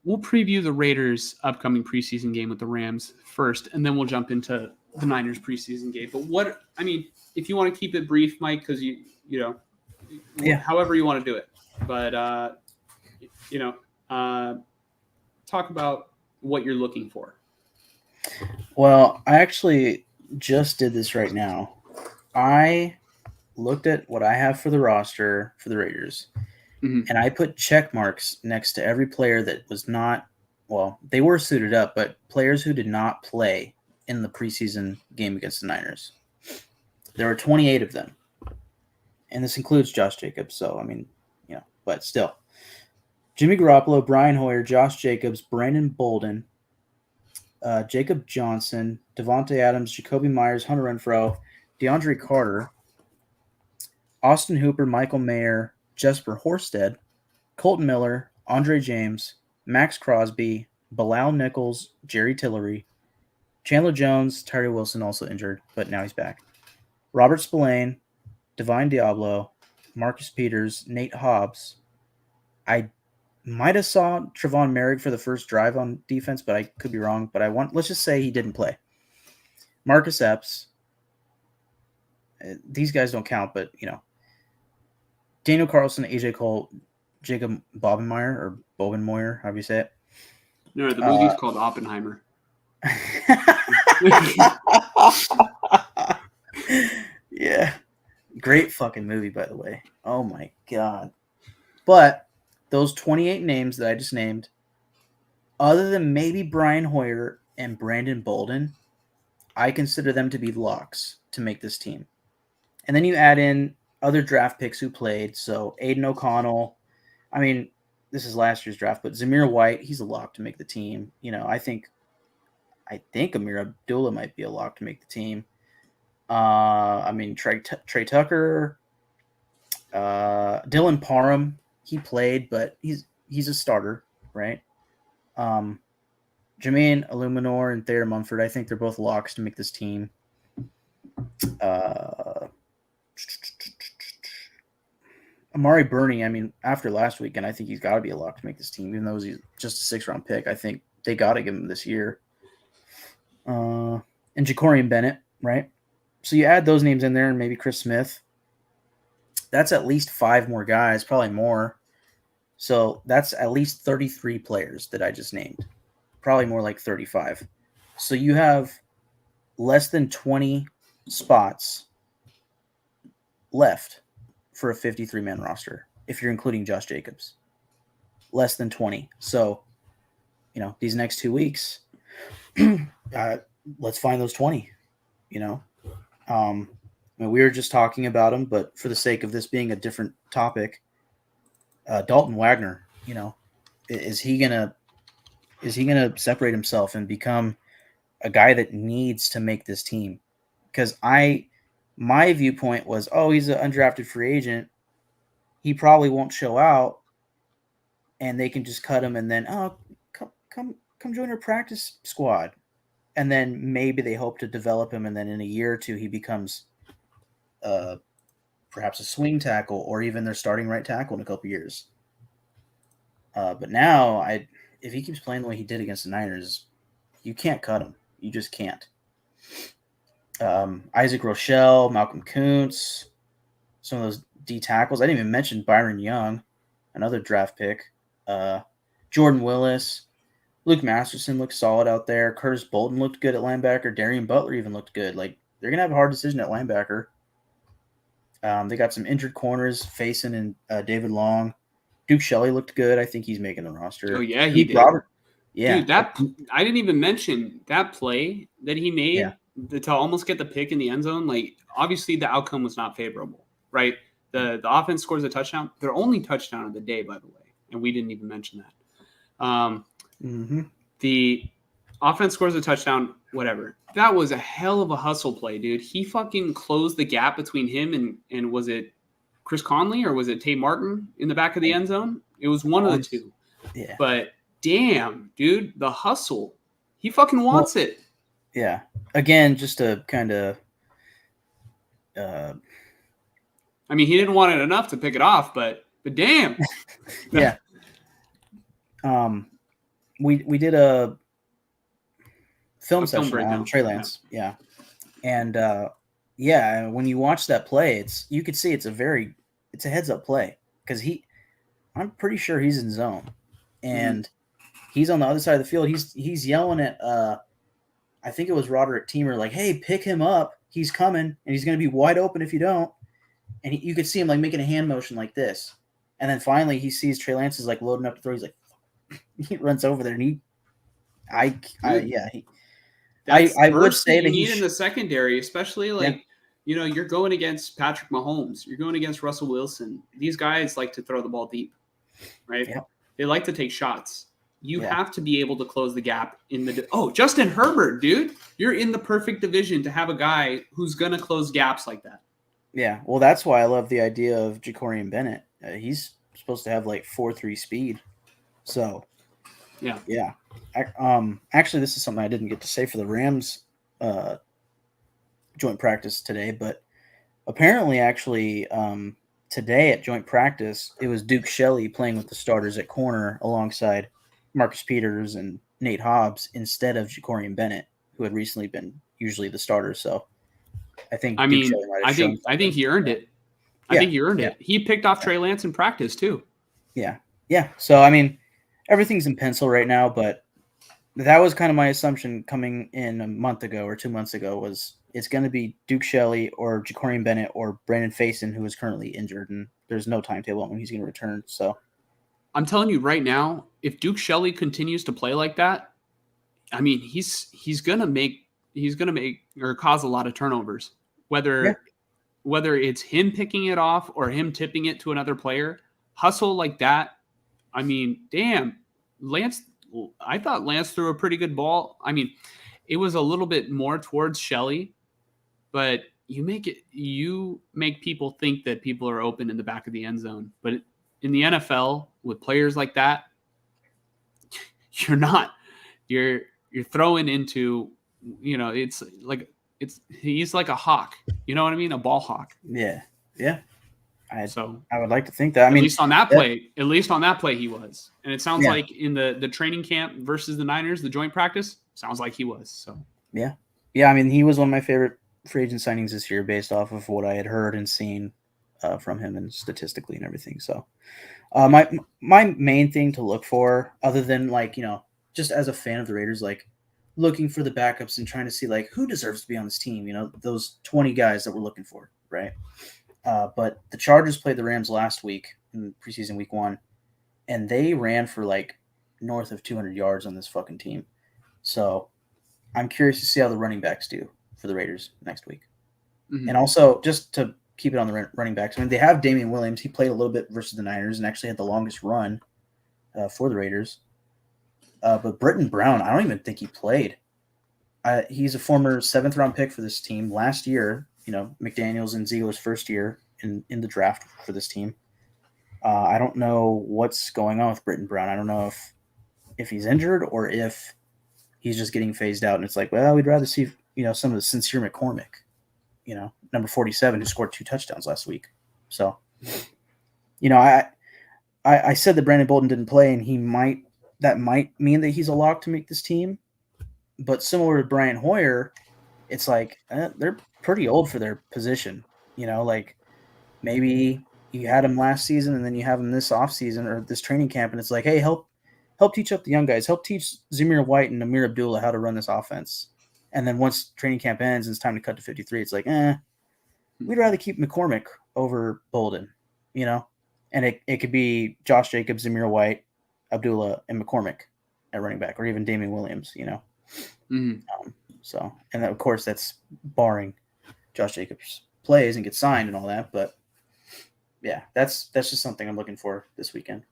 we'll preview the Raiders' upcoming preseason game with the Rams first, and then we'll jump into the Niners preseason game. But if you want to keep it brief, Mike, because however you want to do it. But talk about what you're looking for. Well, I actually just did this right now. I looked at what I have for the roster for the Raiders, and I put check marks next to every player that was not, well, they were suited up, but players who did not play in the preseason game against the Niners. There were 28 of them, and this includes Josh Jacobs, so, but still. Jimmy Garoppolo, Brian Hoyer, Josh Jacobs, Brandon Bolden, Jacob Johnson, Devontae Adams, Jacoby Myers, Hunter Renfrow, DeAndre Carter, Austin Hooper, Michael Mayer, Jesper Horsted, Colton Miller, Andre James, Max Crosby, Bilal Nichols, Jerry Tillery, Chandler Jones, Tyree Wilson also injured, but now he's back, Robert Spillane, Divine Diablo, Marcus Peters, Nate Hobbs. I might have saw Trevon Merrick for the first drive on defense, but I could be wrong. But let's just say he didn't play. Marcus Epps. These guys don't count, but, Daniel Carlson, AJ Cole, Jacob Bobenmeyer, or Bobenmoyer, however you say it. No, the movie's called Oppenheimer. Yeah. Great fucking movie, by the way. Oh, my God. But those 28 names that I just named, other than maybe Brian Hoyer and Brandon Bolden, I consider them to be locks to make this team. And then you add in other draft picks who played. So Aiden O'Connell, this is last year's draft, but Zamir White, he's a lock to make the team. I think Amir Abdullah might be a lock to make the team. Trey Tucker, Dylan Parham, he played, but he's a starter, right? Jermaine Illuminor and Thayer Mumford, I think they're both locks to make this team. Amari Burney, after last weekend, I think he's got to be a lock to make this team, even though he's just a 6th-round pick. I think they got to give him this year. And Jacorian Bennett, right? So you add those names in there and maybe Chris Smith. That's at least 5 more guys, probably more. So that's at least 33 players that I just named. Probably more like 35. So you have less than 20 spots left for a 53-man roster if you're including Josh Jacobs. Less than 20. So, these next 2 weeks, let's find those 20, we were just talking about him, but for the sake of this being a different topic, Dalton Wagner, is he gonna separate himself and become a guy that needs to make this team? Because my viewpoint was, he's an undrafted free agent. He probably won't show out, and they can just cut him, and then come join our practice squad, and then maybe they hope to develop him, and then in a year or two he becomes perhaps a swing tackle, or even their starting right tackle in a couple years. But now, if he keeps playing the way he did against the Niners, you can't cut him. You just can't. Isaac Rochelle, Malcolm Kuntz, some of those D tackles. I didn't even mention Byron Young, another draft pick. Jordan Willis. Luke Masterson looked solid out there. Curtis Bolton looked good at linebacker. Darian Butler even looked good. They're going to have a hard decision at linebacker. They got some injured corners, Faison and David Long. Duke Shelley looked good. I think he's making the roster. Oh, yeah, he did. Yeah. Dude, I didn't even mention that play that he made to almost get the pick in the end zone. Obviously, the outcome was not favorable, right? The offense scores a touchdown. Their only touchdown of the day, by the way, and we didn't even mention that. The offense scores a touchdown, whatever. That was a hell of a hustle play, dude. He fucking closed the gap between him and was it Chris Conley or was it Tate Martin in the back of the end zone? It was one of the two. Yeah. But damn, dude, the hustle. He fucking wants it. Yeah. Again, just to kind of he didn't want it enough to pick it off, but damn. Yeah. we did a film session on Trey Lance. Yeah. And when you watch that play, you could see it's a heads up play because I'm pretty sure he's in zone, and he's on the other side of the field. He's yelling at I think it was Roderick Teamer, like, "Hey, pick him up. He's coming, and he's going to be wide open if you don't." And you could see him like making a hand motion like this, and then finally he sees Trey Lance is like loading up to throw. He's like, he runs over there, and I would say that you need in the secondary, especially like you're going against Patrick Mahomes, you're going against Russell Wilson. These guys like to throw the ball deep, right? Yeah. They like to take shots. You have to be able to close the gap in the. Justin Herbert, dude, you're in the perfect division to have a guy who's gonna close gaps like that. Yeah, well, that's why I love the idea of Jacorian Bennett. He's supposed to have like 4.3 speed, so yeah. Actually, this is something I didn't get to say for the Rams joint practice today, but apparently, actually, today at joint practice, it was Duke Shelley playing with the starters at corner alongside Marcus Peters and Nate Hobbs instead of Jacorian Bennett, who had recently been usually the starter. So I think I think he earned it. I think he earned it. He picked off Trey Lance in practice too. Yeah. So I mean, everything's in pencil right now, but that was kind of my assumption coming in a month ago or 2 months ago was it's going to be Duke Shelley or Jacorian Bennett or Brandon Faison, who is currently injured, and there's no timetable on when he's going to return. So I'm telling you right now, if Duke Shelley continues to play like that, I mean, he's going to make or cause a lot of turnovers, whether it's him picking it off or him tipping it to another player. Hustle like that. I mean, damn, I thought Lance threw a pretty good ball. I mean, it was a little bit more towards Shelley, but you make people think that people are open in the back of the end zone. But in the NFL with players like that, you're not. You're throwing into, he's like a hawk. You know what I mean? A ball hawk. Yeah. I would like to think that. At least on that play, he was. And it sounds like in the training camp versus the Niners, the joint practice, sounds like he was. So yeah. I mean, he was one of my favorite free agent signings this year, based off of what I had heard and seen from him and statistically and everything. So my main thing to look for, other than just as a fan of the Raiders, like looking for the backups and trying to see like who deserves to be on this team. Those 20 guys that we're looking for, right? But the Chargers played the Rams last week in preseason week 1, and they ran for like north of 200 yards on this fucking team. So I'm curious to see how the running backs do for the Raiders next week. Mm-hmm. And also, just to keep it on the running backs, I mean, they have Damian Williams. He played a little bit versus the Niners and actually had the longest run for the Raiders. But Britton Brown, I don't even think he played. He's a former 7th-round pick for this team last year. McDaniels and Ziegler's first year in the draft for this team. I don't know what's going on with Britton Brown. I don't know if he's injured or if he's just getting phased out. And it's like, well, we'd rather see, some of the Sincere McCormick, number 47, who scored 2 touchdowns last week. So, I said that Brandon Bolden didn't play, and that might mean that he's a lock to make this team. But similar to Brian Hoyer, it's like they're pretty old for their position. Like maybe you had him last season and then you have him this offseason or this training camp, and it's like, hey, help teach up the young guys. Help teach Zamir White and Amir Abdullah how to run this offense. And then once training camp ends and it's time to cut to 53, it's like, we'd rather keep McCormick over Bolden, And it could be Josh Jacobs, Zamir White, Abdullah, and McCormick at running back, or even Damian Williams, Mm-hmm. And of course, that's barring Josh Jacobs plays and gets signed and all that. But yeah, that's just something I'm looking for this weekend.